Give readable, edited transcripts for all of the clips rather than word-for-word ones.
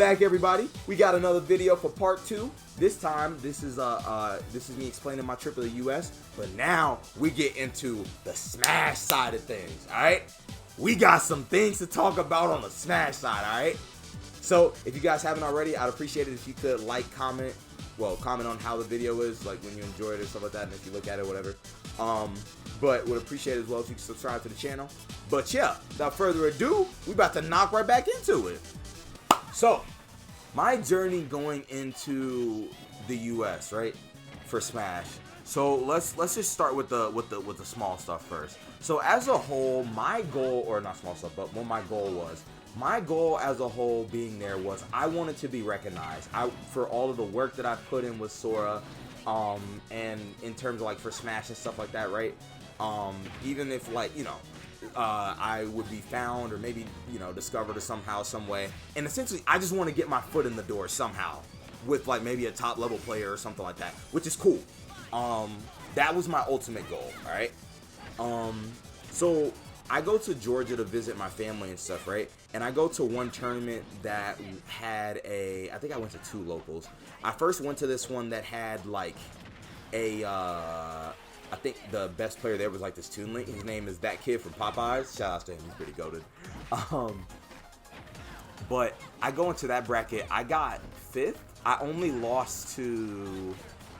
back, everybody. We got another video for part 2. This time, this is me explaining my trip to the U.S. But now we get into the Smash side of things. All right, we got some things to talk about on the Smash side. All right. So if you guys haven't already, I'd appreciate it if you could comment on how the video is, like when you enjoy it or stuff like that, and if you look at it, whatever. But would appreciate it as well if you could subscribe to the channel. But yeah, without further ado, we about to knock right back into it. So, my journey going into the U.S., right, for Smash. So let's just start with the small stuff first. So as a whole, my goal, or not small stuff, but what my goal as a whole being there was I wanted to be recognized. For all of the work that I put in with Sora, and in terms of like for Smash and stuff like that, right? Even if like, you know, I would be found or maybe, you know, discovered or somehow, some way. And essentially, I just want to get my foot in the door somehow with like maybe a top level player or something like that, which is cool. That was my ultimate goal. All right. So I go to Georgia to visit my family and stuff, right? And I go to one tournament that had I think I went to 2 locals. I first went to this one that had like I think the best player there was like this Toon Link. His name is that kid from Popeyes. Shout out to him, he's pretty goated. But I go into that bracket. I got 5th. I only lost to,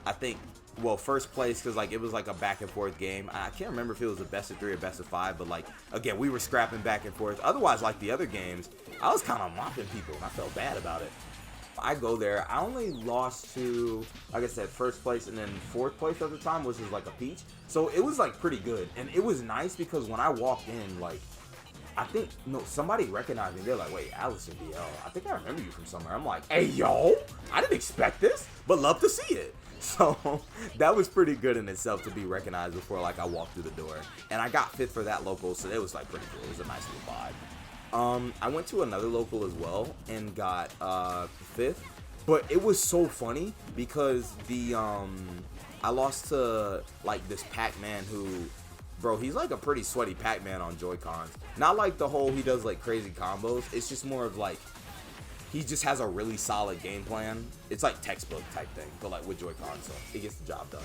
I think, well, first place, because like it was like a back and forth game. I can't remember if it was a best of 3 or best of 5, but like again, we were scrapping back and forth. Otherwise, like the other games, I was kind of mopping people and I felt bad about it. I go there, I only lost to, like I said, first place and then 4th place at the time, which was like a peach. So it was like pretty good, and it was nice because when I walked in, like, I think, no, somebody recognized me. They're like, wait, Allison DL, I think I remember you from somewhere. I'm like, hey, yo, I didn't expect this, but love to see it. So that was pretty good in itself to be recognized before like I walked through the door. And I got 5th for that local, so it was like pretty cool. It was a nice little vibe. I went to another local as well and got 5th, but it was so funny because I lost to like this Pac-Man who, bro, he's like a pretty sweaty Pac-Man on Joy-Cons. Not like the whole he does like crazy combos. It's just more of like he just has a really solid game plan. It's like textbook type thing, but like with Joy-Cons, so it gets the job done.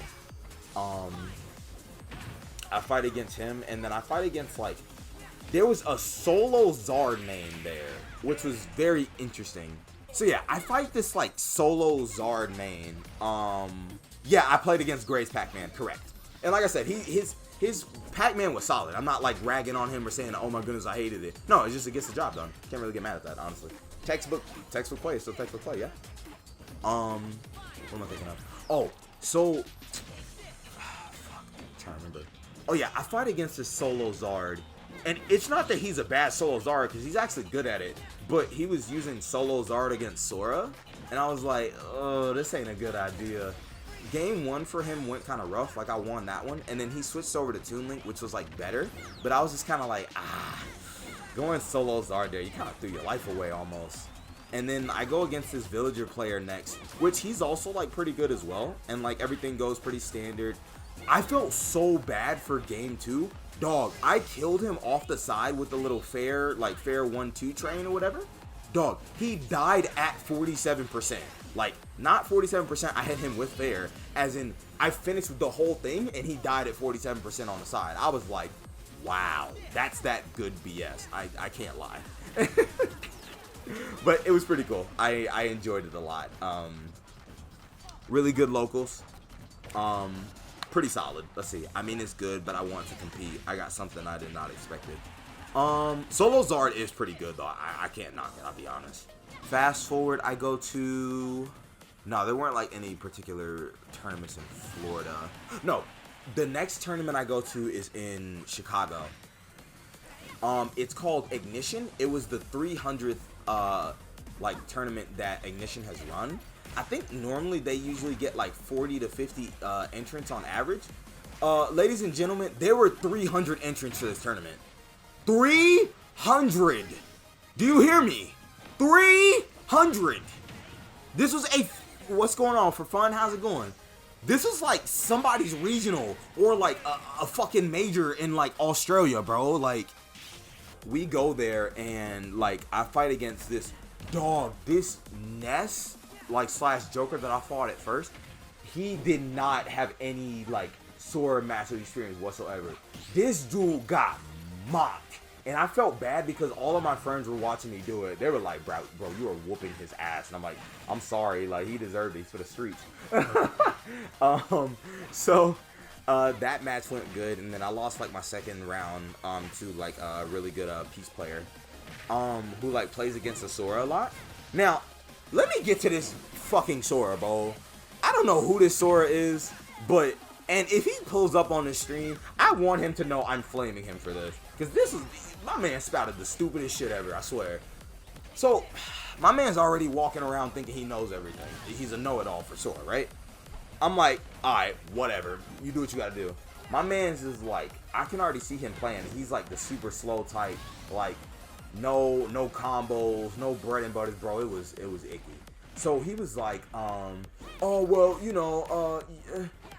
I fight against him, and then I fight against like, there was a solo Zard main there, which was very interesting. So yeah, I fight this like solo Zard main. Yeah, I played against Gray's Pac-Man, correct. And like I said, his Pac-Man was solid. I'm not like ragging on him or saying, oh my goodness, I hated it. No, it's just it gets the job done. Can't really get mad at that, honestly. Textbook play, still textbook play, yeah. What am I thinking of? Oh, so fuck, I'm trying to remember. Oh yeah, I fight against this solo Zard. And it's not that he's a bad solo Zard, because he's actually good at it, but he was using solo Zard against Sora, and I was like, oh, this ain't a good idea. Game 1 for him went kind of rough, like I won that one, and then he switched over to Toon Link, which was like better, but I was just kind of like, going solo Zard there, you kind of threw your life away almost. And then I go against this villager player next, which he's also like pretty good as well, and like everything goes pretty standard. I felt so bad for game 2. Dog, I killed him off the side with the little fair 1-2 train or whatever. Dog, he died at 47%. Like, not 47%, I hit him with fair, as in, I finished the whole thing, and he died at 47% on the side. I was like, wow, that's that good BS. I can't lie. But it was pretty cool. I enjoyed it a lot. Really good locals. Pretty solid. Let's see. I mean, it's good, but I want to compete. I got something I did not expect it. Solo Zard is pretty good, though. I can't knock it, I'll be honest. Fast forward, I go to... No, there weren't, like, any particular tournaments in Florida. No, the next tournament I go to is in Chicago. It's called Ignition. It was the 300th, tournament that Ignition has run. I think normally they usually get like 40 to 50 entrants on average. Ladies and gentlemen, there were 300 entrants to this tournament. 300! Do you hear me? 300! This was what's going on for fun? How's it going? This is like somebody's regional or like a fucking major in like Australia, bro. Like, we go there and like I fight against this Dog, this Ness, like, slash Joker that I fought at first, he did not have any, like, Sora mastery experience whatsoever. This dude got mocked. And I felt bad because all of my friends were watching me do it. They were like, bro, you are whooping his ass. And I'm like, I'm sorry. Like, he deserved it. He's for the streets. So that match went good. And then I lost, like, my second round to, like, a really good Peace player who, like, plays against the Sora a lot. Now, let me get to this fucking Sora, bro. I don't know who this Sora is, but... And if he pulls up on the stream, I want him to know I'm flaming him for this. Because this is... My man spouted the stupidest shit ever, I swear. So, my man's already walking around thinking he knows everything. He's a know-it-all for Sora, right? I'm like, alright, whatever. You do what you gotta do. My man's is like, I can already see him playing. He's like the super slow type. Like, no combos, no bread and butters, bro. It was icky. So he was like, oh, well, you know,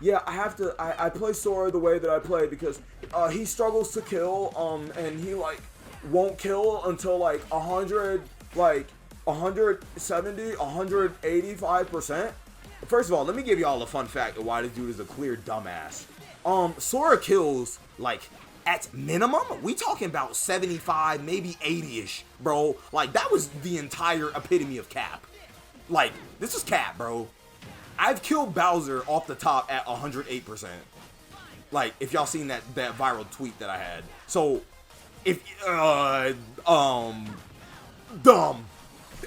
yeah, I play Sora the way that I play because he struggles to kill, and he, like, won't kill until, like, 170, 185%. First of all, let me give y'all a fun fact of why this dude is a clear dumbass. Sora kills, like, at minimum, we talking about 75, maybe 80-ish, bro. Like, that was the entire epitome of cap. Like, this is cap, bro. I've killed Bowser off the top at 108%. Like, if y'all seen that viral tweet that I had. So, if, dumb.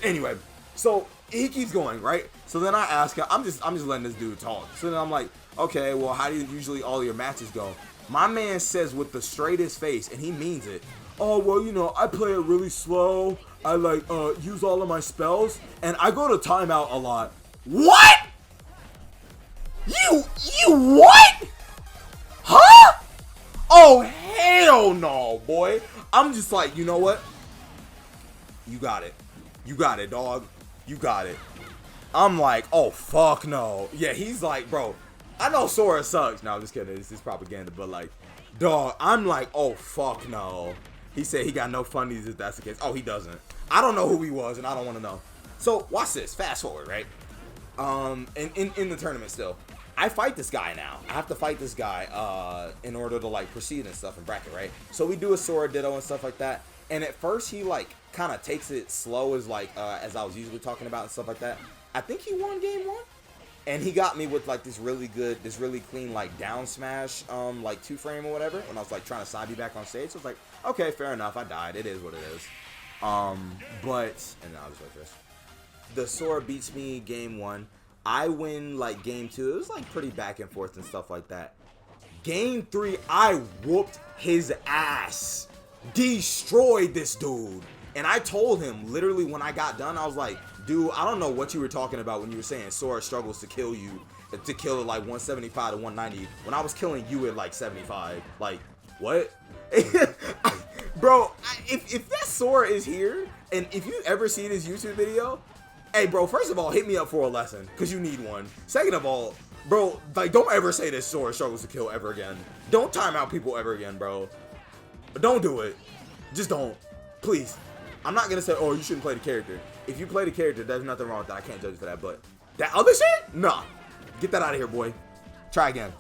Anyway, so he keeps going, right? So then I ask him, I'm just letting this dude talk. So then I'm like, okay, well, how do you usually all your matches go? My man says with the straightest face, and he means it, oh, well, you know, I play it really slow. I, like, use all of my spells, and I go to timeout a lot. What? You what? Huh? Oh, hell no, boy. I'm just like, you know what? You got it. You got it, dog. You got it. I'm like, oh, fuck no. Yeah, he's like, bro, I know Sora sucks. No, I'm just kidding. This is propaganda, but, like, dog, I'm like, oh, fuck no. He said he got no funnies if that's the case. Oh, he doesn't. I don't know who he was, and I don't want to know. So, watch this. Fast forward, right? In the tournament still. I fight this guy now. I have to fight this guy in order to, like, proceed and stuff in bracket, right? So, we do a Sora Ditto and stuff like that. And at first, he, like, kind of takes it slow as, like, as I was usually talking about and stuff like that. I think he won game 1. And he got me with, like, this really clean, like, down smash, like, 2-frame or whatever. When I was, like, trying to side me back on stage. So, I was like, okay, fair enough. I died. It is what it is. But, and I'll just wait for this. The Sora beats me game 1. I win, like, game 2. It was, like, pretty back and forth and stuff like that. Game 3, I whooped his ass. Destroyed this dude. And I told him, literally, when I got done, I was like, dude, I don't know what you were talking about when you were saying Sora struggles to kill you, to kill at, like, 175 to 190, when I was killing you at, like, 75. Like, what? Bro, if that Sora is here, and if you ever see this YouTube video, hey, bro, first of all, hit me up for a lesson, because you need one. Second of all, bro, like, don't ever say that Sora struggles to kill ever again. Don't time out people ever again, bro. Don't do it. Just don't. Please. I'm not going to say, oh, you shouldn't play the character. If you play the character, there's nothing wrong with that. I can't judge you for that, but that other shit? Nah. Get that out of here, boy. Try again.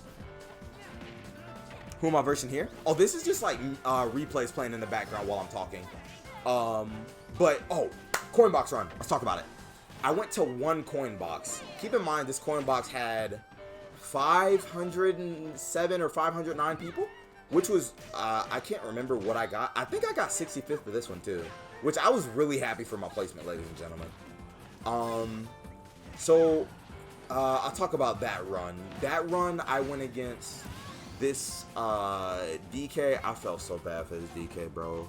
Who am I versing here? Oh, this is just like replays playing in the background while I'm talking. But, oh, coin box run. Let's talk about it. I went to one coin box. Keep in mind, this coin box had 507 or 509 people, which was, I can't remember what I got. I think I got 65th for this one, too, which I was really happy for my placement, ladies and gentlemen. So, I'll talk about that run. That run, I went against this DK. I felt so bad for this DK, bro.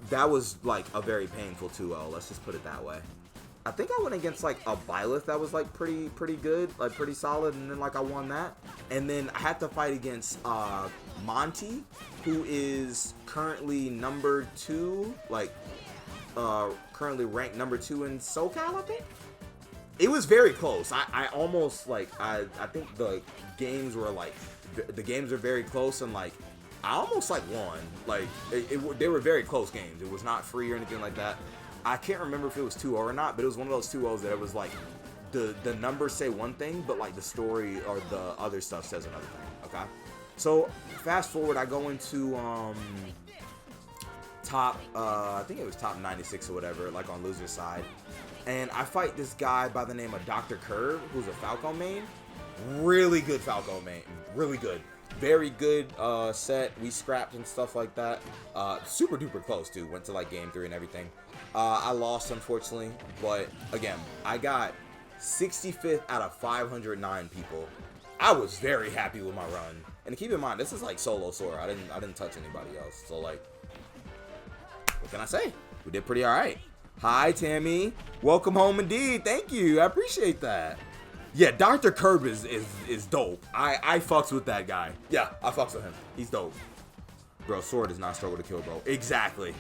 That was, like, a very painful 2-0. Let's just put it that way. I think I went against, like, a Byleth that was, like, pretty good, like, pretty solid, and then, like, I won that. And then I had to fight against Monty, who is currently number 2, like, currently ranked number 2 in SoCal, I think? It was very close. I almost, like, I think the games were, like, the games are very close, and, like, I almost, like, won. Like, they were very close games. It was not free or anything like that. I can't remember if it was 2-0 or not, but it was one of those 2-0s that it was like the numbers say one thing, but like the story or the other stuff says another thing. Okay, so fast forward, I go into top I think it was top 96 or whatever, like on loser's side, and I fight this guy by the name of Dr. Curve, who's a Falco main. Really good Falco main, really good, very good set. We scrapped and stuff like that. Super duper close too. Went to like game 3 and everything. I lost, unfortunately, but again, I got 65th out of 509 people. I was very happy with my run. And keep in mind, this is like solo Sora. I didn't touch anybody else. So like, what can I say? We did pretty all right. Hi, Tammy. Welcome home indeed. Thank you. I appreciate that. Yeah, Dr. Curb is dope. I fucks with that guy. Yeah, I fucks with him. He's dope. Bro, Sora does not struggle to kill, bro. Exactly.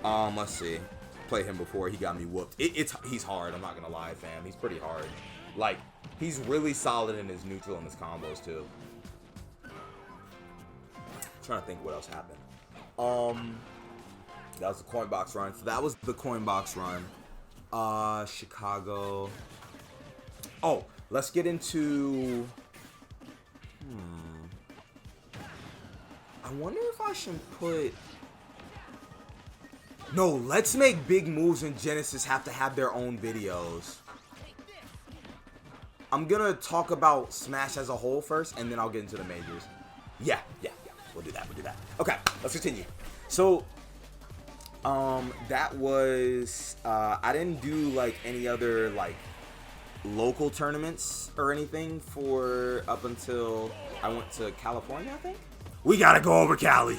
Let's see. Played him before. He got me whooped. He's hard. I'm not gonna lie, fam. He's pretty hard. Like, he's really solid in his neutral and his combos too. I'm trying to think what else happened. That was the coin box run. So that was the coin box run. Chicago. Oh, let's get into. I wonder if I should put. No, let's make big moves in Genesis have to have their own videos. I'm gonna talk about Smash as a whole first, and then I'll get into the majors. Yeah. We'll do that. Okay, let's continue. So, that was, I didn't do, like, any other, like, local tournaments or anything for up until I went to California, I think? We gotta go over Cali.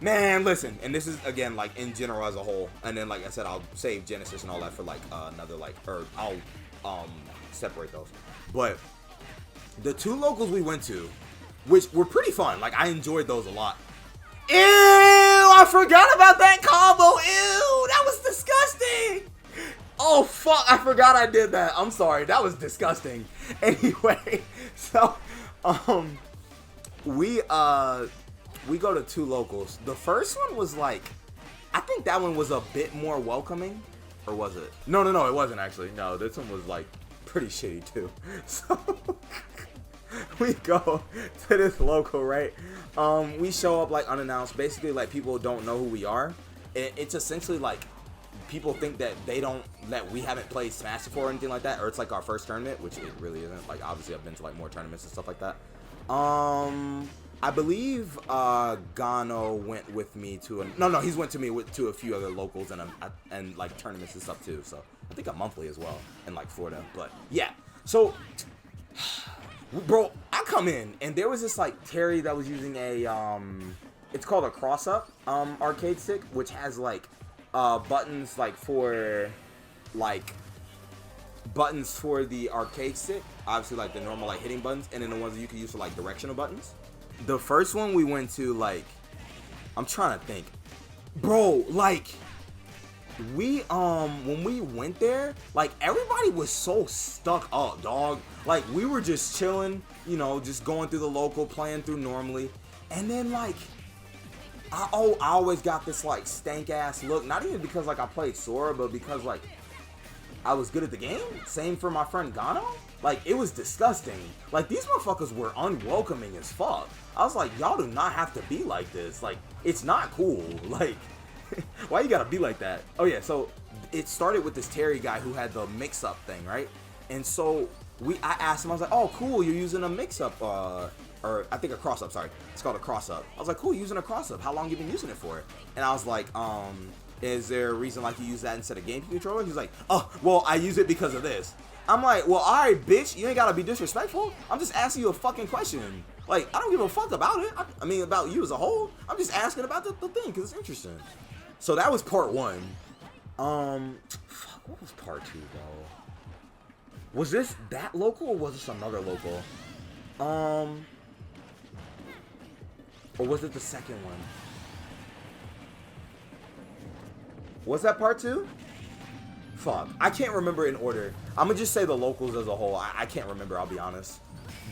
Man, listen, and this is, again, like, in general as a whole, and then, like I said, I'll save Genesis and all that for, like, another, like, or I'll, separate those. But the 2 locals we went to, which were pretty fun, like, I enjoyed those a lot. Ew, I forgot about that combo, ew, that was disgusting. Oh, fuck, I forgot I did that, I'm sorry, that was disgusting. Anyway, so, we go to 2 locals. The first one was like, I think that one was a bit more welcoming. Or was it? No, it wasn't actually. No, this one was like pretty shitty too. So we go to this local, right? We show up like unannounced. Basically, like people don't know who we are. It's essentially like people think that we haven't played Smash before or anything like that, or it's like our first tournament, which it really isn't. Like obviously I've been to like more tournaments and stuff like that. I believe Gano went with me to he's went to me to a few other locals and like tournaments and stuff too. So I think a monthly as well in like Florida. But yeah, so bro, I come in and there was this like Terry that was using a it's called a cross up arcade stick, which has like buttons like for like buttons for the arcade stick, obviously like the normal like hitting buttons, and then the ones that you can use for like directional buttons. The first one we went to, like, I'm trying to think, bro, like, we when we went there, like everybody was so stuck up, dog. Like we were just chilling, you know, just going through the local, playing through normally, and then like I always got this like stank ass look, not even because like I played Sora, but because like I was good at the game. Same for my friend Gano. Like, it was disgusting. Like, these motherfuckers were unwelcoming as fuck. I was like, y'all do not have to be like this. Like, it's not cool. Like, why you gotta be like that? Oh, yeah, so it started with this Terry guy who had the mix-up thing, right? And so I asked him, I was like, oh, cool, you're using a mix-up, or I think a cross-up, sorry. It's called a cross-up. I was like, cool, you're using a cross-up. How long you been using it for? And I was like, is there a reason like you use that instead of GameCube controller? He's like, oh, well, I use it because of this. I'm like, well, all right, bitch, you ain't gotta be disrespectful. I'm just asking you a fucking question. Like, I don't give a fuck about it. I mean, about you as a whole. I'm just asking about the thing because it's interesting. So that was part 1. Fuck, what was part 2 though? Was this that local or was this another local? Or was it the second one? Was that part 2? Fuck, I can't remember in order. I'm gonna just say the locals as a whole. I can't remember, I'll be honest.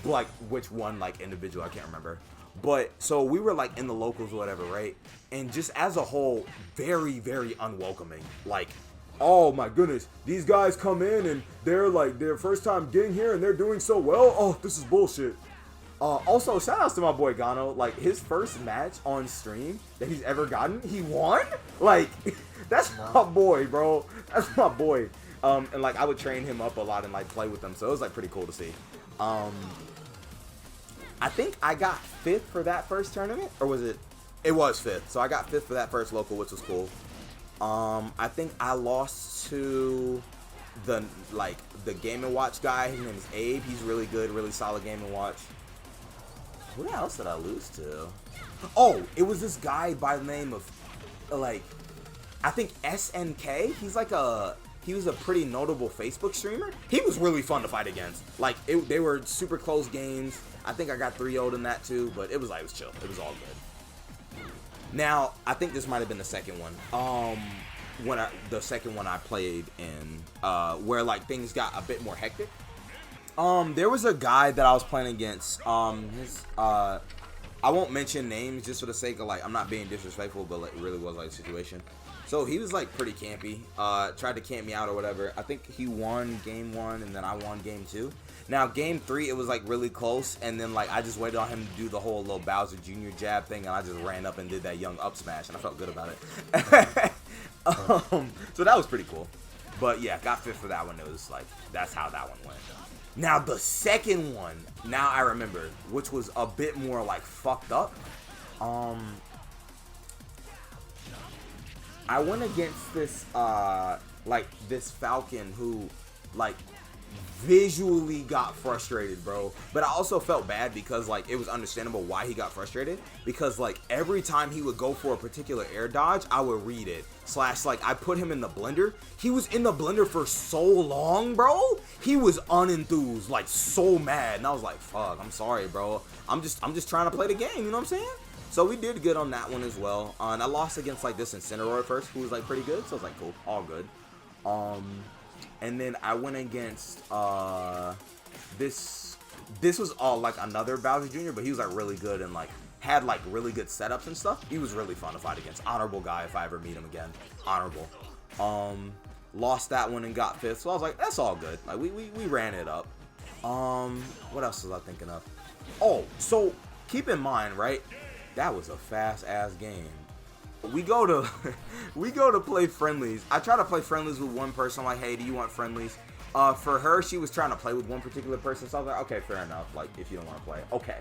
Like, which one, like, individual, I can't remember. But so we were like in the locals or whatever, right? And just as a whole, very, very unwelcoming. Like, oh my goodness, these guys come in and they're like their first time getting here and they're doing so well. Oh, this is bullshit. Also, shout outs to my boy Gano. Like, his first match on stream that he's ever gotten, he won? Like, that's my boy, bro. That's my boy. And like, I would train him up a lot and like play with him, so it was like pretty cool to see. I think I got 5th for that first tournament, or was it? It was 5th. So I got 5th for that first local, which was cool. I think I lost to the Game & Watch guy. His name is Abe. He's really good, really solid Game & Watch. Who else did I lose to? Oh, it was this guy by the name of, like, I think SNK. He was a pretty notable Facebook streamer. He was really fun to fight against. Like, they were super close games. I think I got 3-0'd in that too, but it was chill. It was all good. Now, I think this might have been the second one. The second one I played in, where like things got a bit more hectic. There was a guy that I was playing against. I won't mention names just for the sake of like I'm not being disrespectful, but like, it really was like a situation. So he was like pretty campy. Tried to camp me out or whatever. I think he won game 1 and then I won game 2. Now game 3 it was like really close, and then like I just waited on him to do the whole little Bowser Jr. jab thing, and I just ran up and did that young up smash, and I felt good about it. So that was pretty cool. But yeah, got 5th for that one. It was like that's how that one went. Now the second one, now I remember, which was a bit more like fucked up. I went against this this Falcon who like visually got frustrated, bro. But I also felt bad because like it was understandable why he got frustrated, because like every time he would go for a particular air dodge, I would read it. / like I put him in the blender. He was in the blender for so long, bro. He was unenthused, like so mad, and I was like, fuck, I'm sorry, bro. I'm just trying to play the game, you know what I'm saying? So we did good on that one as well. And I lost against like this Incineroar first, who was like pretty good. So I was like, cool, all good. And then I went against this was all like another Bowser Jr., but he was like really good and like had like really good setups and stuff. He was really fun to fight against. Honorable guy if I ever meet him again. Honorable. Lost that one and got 5th. So I was like, that's all good. Like we ran it up. What else was I thinking of? Oh, so keep in mind, right? That was a fast ass game. We go to play friendlies. I try to play friendlies with one person. I'm like, hey, do you want friendlies? For her, she was trying to play with one particular person. So I was like, okay, fair enough. Like, if you don't want to play, okay.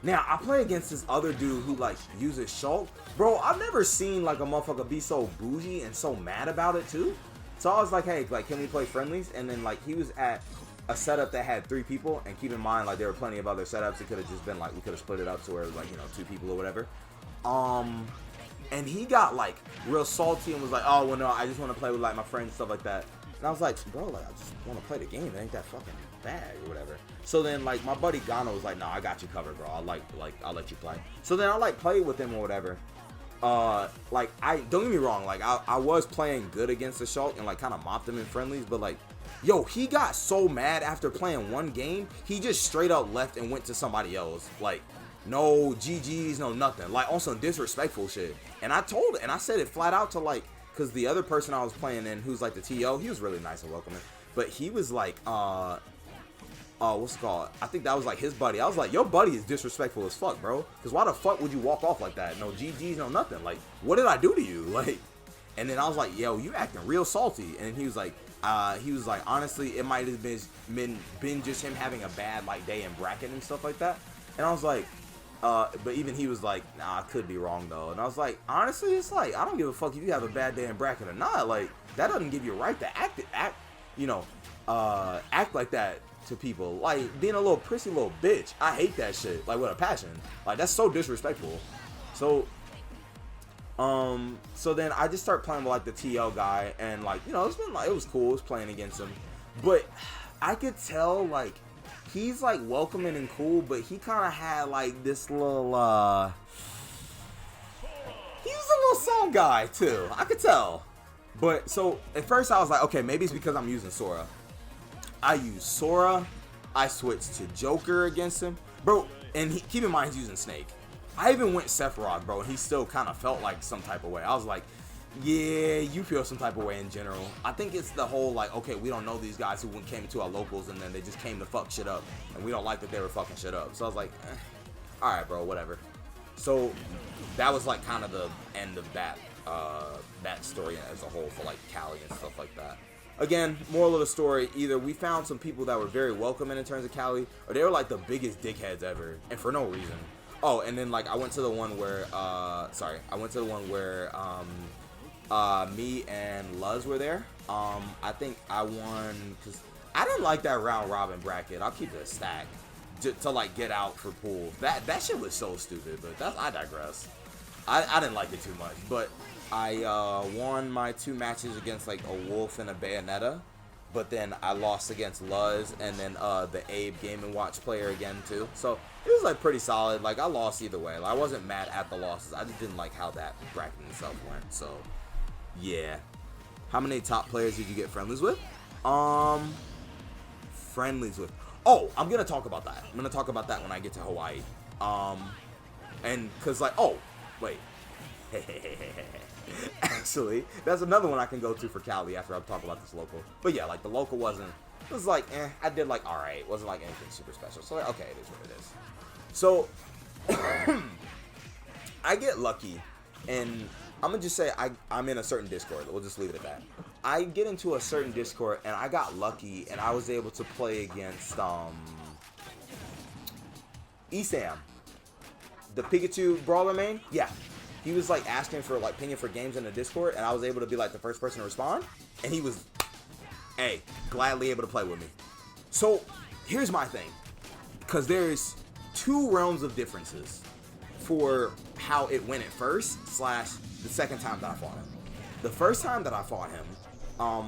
Now I play against this other dude who like uses Shulk. Bro, I've never seen like a motherfucker be so bougie and so mad about it too. So I was like, hey, like, can we play friendlies? And then like he was at a setup that had 3 people, and keep in mind like there were plenty of other setups. It could have just been like we could have split it up to where it was like, you know, 2 people or whatever. And he got like real salty and was like, oh well, no, I just want to play with like my friends and stuff like that. And I was like, bro, like I just want to play the game. It ain't that fucking bad or whatever. So then like my buddy Gano was like, no, I got you covered, bro. I'll let you play. So then I like played with him or whatever. Like I don't get me wrong, like I was playing good against the Shulk and like kind of mopped him in friendlies, but like, yo, he got so mad after playing one game, he just straight up left and went to somebody else. Like, no GGs, no nothing. Like on some disrespectful shit. And I told it, and I said it flat out to like, cause the other person I was playing in, who's like the TO, he was really nice and welcoming, but he was like, what's it called? I think that was like his buddy. I was like, your buddy is disrespectful as fuck, bro. Cause why the fuck would you walk off like that? No GGs, no nothing. Like, what did I do to you? Like, and then I was like, yo, you acting real salty. And he was like, honestly, it might have been just him having a bad like day in bracket and stuff like that. And I was like, but even he was like, nah, I could be wrong though. And I was like, honestly, it's like, I don't give a fuck if you have a bad day in bracket or not. Like, that doesn't give you a right to act like that to people. Like, being a little prissy little bitch. I hate that shit. Like, with a passion. Like, that's so disrespectful. So then I just started playing with like the TL guy, and like, you know, it's been like, it was cool. It was playing against him, but I could tell like he's like welcoming and cool, but he kind of had like this little he was a little song guy too. I could tell. But so at first I was like, okay, maybe it's because I'm using Sora. I use Sora. I switched to Joker against him, bro. And keep in mind he's using Snake. I even went Sephiroth, bro, and he still kind of felt like some type of way. I was like, yeah, you feel some type of way in general. I think it's the whole, like, okay, we don't know these guys who came to our locals, and then they just came to fuck shit up, and we don't like that they were fucking shit up. So I was like, all right, bro, whatever. So that was, like, kind of the end of that story as a whole for, like, Cali and stuff like that. Again, moral of the story, either we found some people that were very welcoming in terms of Cali, or they were, like, the biggest dickheads ever, and for no reason. Oh, and then, like, I went to the one where, me and Luz were there. I think I won, because I didn't like that round robin bracket. I'll keep it a stack to like, get out for pool. That shit was so stupid, but I digress. I didn't like it too much, but I won my 2 matches against, like, a Wolf and a Bayonetta. But then I lost against Luz and then the Abe Game & Watch player again, too. So it was, like, pretty solid. Like, I lost either way. Like, I wasn't mad at the losses. I just didn't like how that bracket itself went. So, yeah. How many top players did you get friendlies with? Friendlies with. Oh, I'm going to talk about that. I'm going to talk about that when I get to Hawaii. And, because, like, oh, wait. Actually, that's another one I can go to for Cali after I talk about this local. But yeah, like, the local wasn't, it was like, I did like, alright, it wasn't like anything super special. So, like, okay, it is what it is. So, I get lucky, and I'm gonna just say I'm in a certain Discord. We'll just leave it at that. I get into a certain Discord, and I got lucky, and I was able to play against, Esam, the Pikachu brawler main. Yeah. He was, like, asking for, like, pinging for games in the Discord, and I was able to be, like, the first person to respond. And he was, hey, gladly able to play with me. So, here's my thing. Because there's 2 realms of differences for how it went at first, / the second time that I fought him. The first time that I fought him,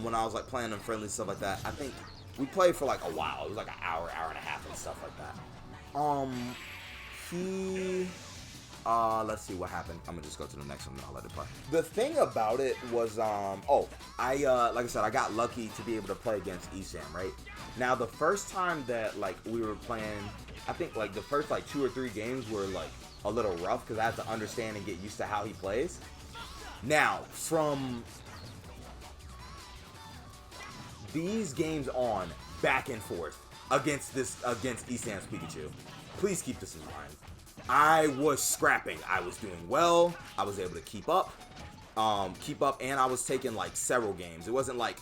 when I was, like, playing them friendly and stuff like that, I think we played for, like, a while. It was, like, an hour and a half and stuff like that. Let's see what happened. I'm gonna just go to the next one and I'll let it play. The thing about it was, like I said, I got lucky to be able to play against Esam, right? Now, the first time that, like, we were playing, I think, like, the first, like, 2 or 3 games were, like, a little rough because I had to understand and get used to how he plays. Now, from these games on, back and forth, against Esam's Pikachu, please keep this in mind. I was scrapping. I was doing well. I was able to keep up, and I was taking, like, several games. It wasn't like,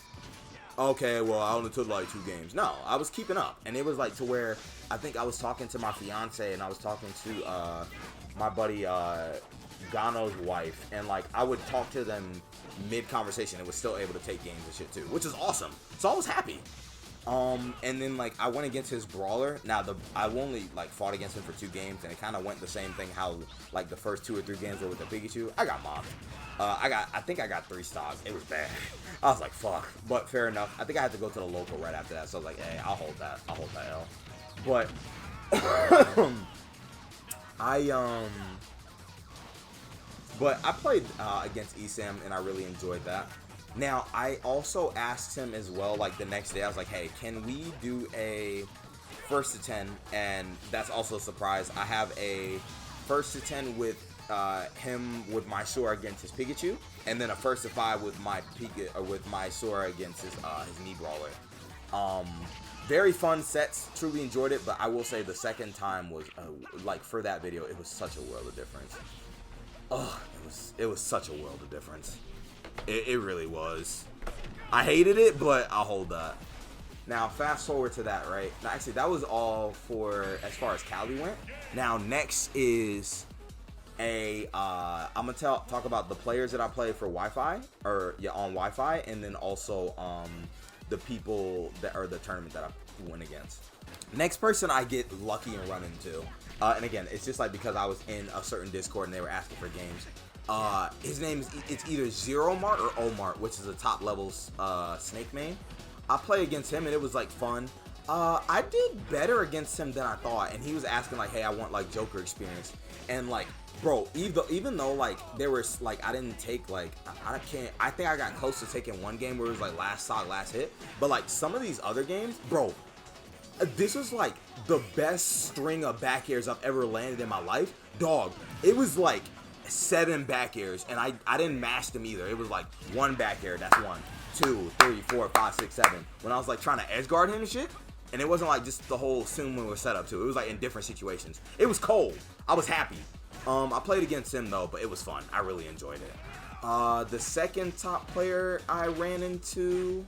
okay, well, I only took, like, 2 games. No, I was keeping up, and it was, like, to where I think I was talking to my fiance, and I was talking to my buddy Gano's wife, and, like, I would talk to them mid-conversation and was still able to take games and shit, too, which is awesome. So I was happy. And then, like, I went against his brawler. Now, I've only, like, fought against him for 2 games, and it kind of went the same thing how, like, the first 2 or 3 games were with the Pikachu. I got mobbed. I think I got 3 stars. It was bad. I was like, fuck. But fair enough. I think I had to go to the local right after that, so I was like, hey, I'll hold that L. But, I played against Esam, and I really enjoyed that. Now, I also asked him as well, like, the next day, I was like, hey, can we do a 1st to 10? And that's also a surprise. I have a 1st to 10 with him with my Sora against his Pikachu, and then a 1st to 5 with my Sora against his Knee Brawler. Very fun sets, truly enjoyed it, but I will say the second time was, like, for that video, it was such a world of difference. Oh, it was such a world of difference. It really was. I hated it, but I'll hold that. Now, fast forward to that, right? Now, actually, that was all for as far as Cali went. Now, next is I'm gonna talk about the players that I played for Wi-Fi, on Wi-Fi, and then also the people that are the tournament that I went against. Next person I get lucky and run into, and again, it's just like because I was in a certain Discord and they were asking for games. His name is, it's either Zero Mart or Omart, which is a top levels Snake main. I play against him and it was like fun. I did better against him than I thought, and he was asking like, hey, I want like Joker experience, and like, bro, even though like there was like I didn't take like I think I got close to taking one game where it was like last stock, last hit, but like some of these other games, bro, This was like the best string of back airs I've ever landed in my life. Dog, it was like 7 back airs, and I didn't mash them either. It was like 1 back air, that's 1, 2, 3, 4, 5, 6, 7. When I was like trying to edge guard him and shit, and it wasn't like just the whole Sumo was set up to. It was like in different situations. It was cold. I was happy. I played against him though, but it was fun. I really enjoyed it. The second top player I ran into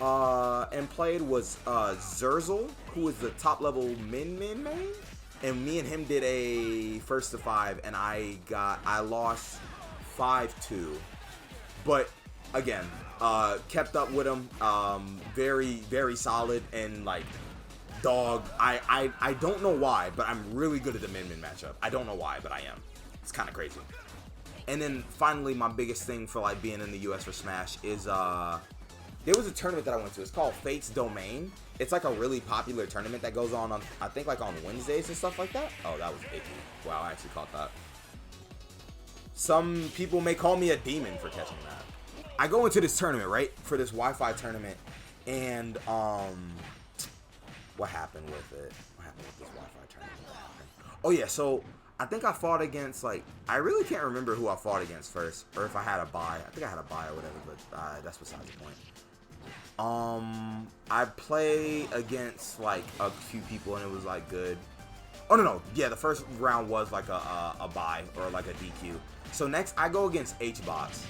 and played was Zerzel, who was the top level main. And me and him did a first to 5, and I lost 5-2. But again, kept up with him. Very, very solid, and like, dog, I don't know why, but I'm really good at the min matchup. I don't know why, but I am. It's kind of crazy. And then finally, my biggest thing for like being in the US for Smash is there was a tournament that I went to. It's called Fate's Domain. It's like a really popular tournament that goes on I think like on Wednesdays and stuff like that. Oh, that was icky. Wow, I actually caught that. Some people may call me a demon for catching that. I go into this tournament, right? For this Wi-Fi tournament, and what happened with it? What happened with this Wi-Fi tournament? Oh yeah, so I think I fought against, like, I really can't remember who I fought against first, or if I had a buy. I think I had a buy or whatever, but that's besides the point. I play against like a few people and it was like good. Oh no, yeah, the first round was like a buy or like a DQ. So next I go against HBox.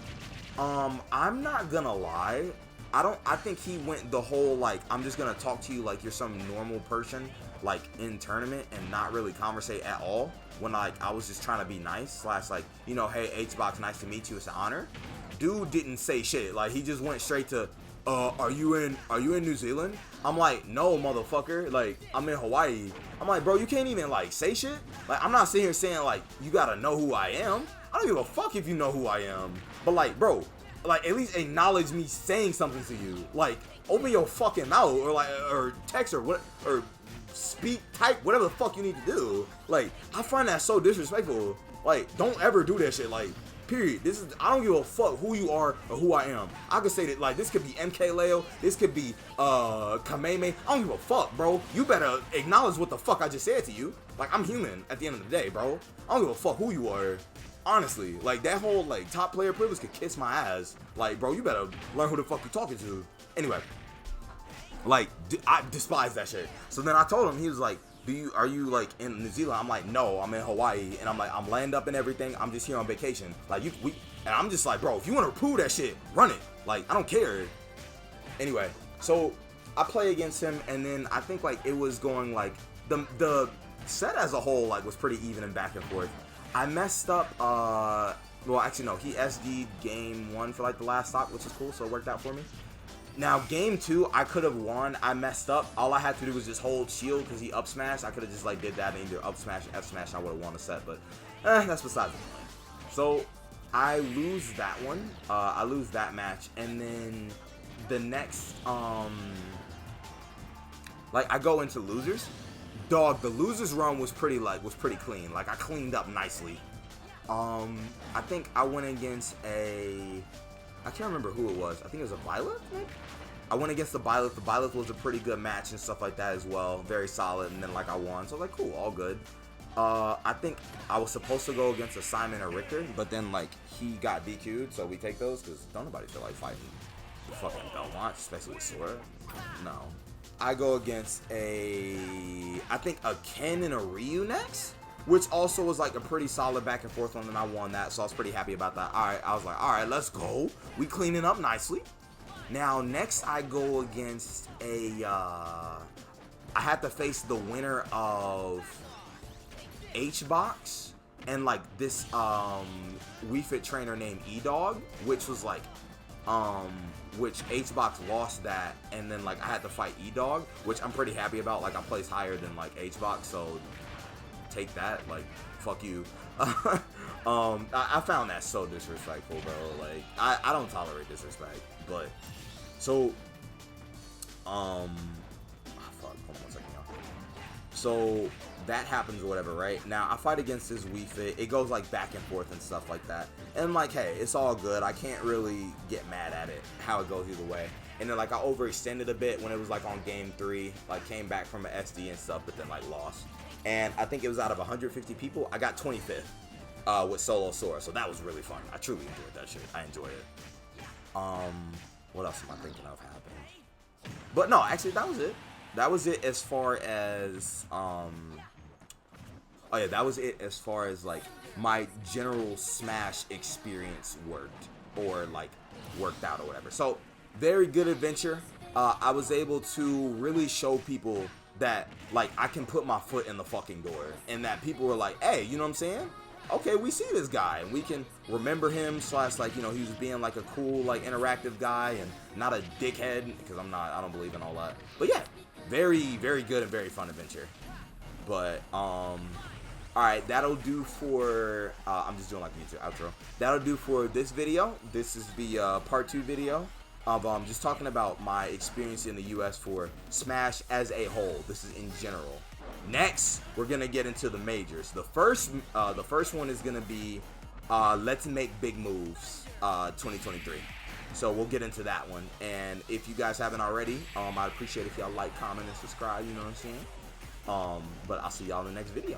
I'm not gonna lie, I think he went the whole like, I'm just gonna talk to you like you're some normal person like in tournament and not really conversate at all, when like I was just trying to be nice / like, you know, hey HBox, nice to meet you, it's an honor. Dude didn't say shit. Like, he just went straight to are you in New Zealand? I'm like, no, motherfucker. Like, I'm in Hawaii. I'm like, bro, you can't even like say shit. Like, I'm not sitting here saying like you gotta know who I am. I don't give a fuck if you know who I am. But like, bro, like at least acknowledge me saying something to you. Like, open your fucking mouth or like or text or what or speak, type, whatever the fuck you need to do. Like, I find that so disrespectful. Like, don't ever do that shit. Like, period. I don't give a fuck who you are or who I am. I could say that, like, this could be MKLeo, this could be, Kameme. I don't give a fuck, bro. You better acknowledge what the fuck I just said to you. Like, I'm human at the end of the day, bro. I don't give a fuck who you are. Honestly, like, that whole, like, top player privilege could kiss my ass. Like, bro, you better learn who the fuck you're talking to. Anyway, like, I despise that shit. So then I told him, he was like, are you like in New Zealand? I'm like, no, I'm in Hawaii, and I'm like, I'm land up and everything. I'm just here on vacation. Like, and I'm just like, bro, if you want to prove that shit, run it. Like, I don't care. Anyway, so I play against him, and then I think like it was going like the set as a whole like was pretty even and back and forth. I messed up. Well, actually no, he SD'd game 1 for like the last stock, which is cool, so it worked out for me. Now, game 2, I could have won. I messed up. All I had to do was just hold shield because he up smashed. I could have just like did that and either up smash or F smash. I would have won the set, but that's besides the point. So I lose that one. I lose that match, and then the next, like I go into losers. Dog, the losers run was pretty clean. Like, I cleaned up nicely. I think I went against I can't remember who it was. I think it was a Byleth, maybe? I went against the Byleth. The Byleth was a pretty good match and stuff like that as well. Very solid. And then, like, I won. So, like, cool. All good. I think I was supposed to go against a Simon or Richter, but then, like, he got DQ'd, so we take those, because don't nobody feel like fighting the fucking Belmont, especially with Sora. No. I go against I think a Ken and a Ryu next, which also was like a pretty solid back and forth one, and I won that, so I was pretty happy about that. Alright, I was like, alright, let's go. We cleaning up nicely. Now, next I go against I had to face the winner of HBox and like this Wii Fit trainer named E-Dog, which was like which HBox lost that, and then like I had to fight E-Dog, which I'm pretty happy about. Like, I placed higher than like HBox, so take that, like, fuck you. I found that so disrespectful, bro. Like, I don't tolerate disrespect. But so fuck, hold on 1 second, y'all. So that happens or whatever, right? Now I fight against this Wii Fit. It goes like back and forth and stuff like that. And like, hey, it's all good. I can't really get mad at it, how it goes either way. and then like I overextended a bit when it was like on game 3, like came back from an SD and stuff, but then like lost. And I think it was out of 150 people, I got 25th with solo Sora, so that was really fun. I truly enjoyed that shit. I enjoyed it. What else am I thinking of happened? But no, actually that was it. That was it as far as oh yeah, that was it as far as like my general Smash experience worked out or whatever. So very good adventure. I was able to really show people that like I can put my foot in the fucking door, and that people were like, hey, you know what I'm saying? Okay, we see this guy and we can remember him, slash like, you know, he was being like a cool, like interactive guy and not a dickhead, because I don't believe in all that. But yeah, very, very good and very fun adventure. But alright, that'll do for I'm just doing like the outro. That'll do for this video. This is the part 2 video of just talking about my experience in the US for Smash as a whole. This is in general. Next, we're gonna get into the majors. The first one is gonna be Let's Make Big Moves 2023. So we'll get into that one. And if you guys haven't already, I'd appreciate if y'all like, comment, and subscribe. You know what I'm saying? But I'll see y'all in the next video.